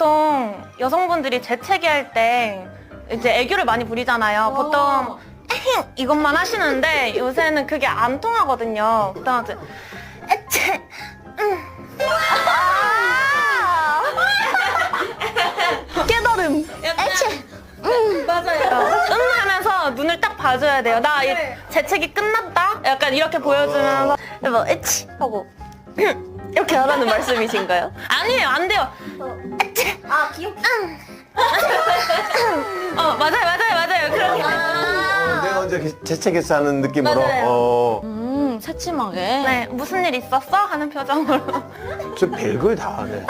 보통 여성분들이 재채기 할 때 이제 애교를 많이 부리잖아요. 보통 에헴 이것만 하시는데 요새는 그게 안 통하거든요. 보통 이제 에채 깨달음 에채 맞아요. 하면서 눈을 딱 봐줘야 돼요. 나 이 재채기 끝났다? 약간 이렇게 보여주면서 뭐 에치 하고 이렇게 하라는 말씀이신가요? 아니에요, 안 돼요. 아 귀엽다. 맞아요. 그렇게. 내가 언제 재채기했어 하는 느낌으로. 맞아요. 새침하게. 네, 무슨 일 있었어? 하는 표정으로. 저 별걸 다 하네.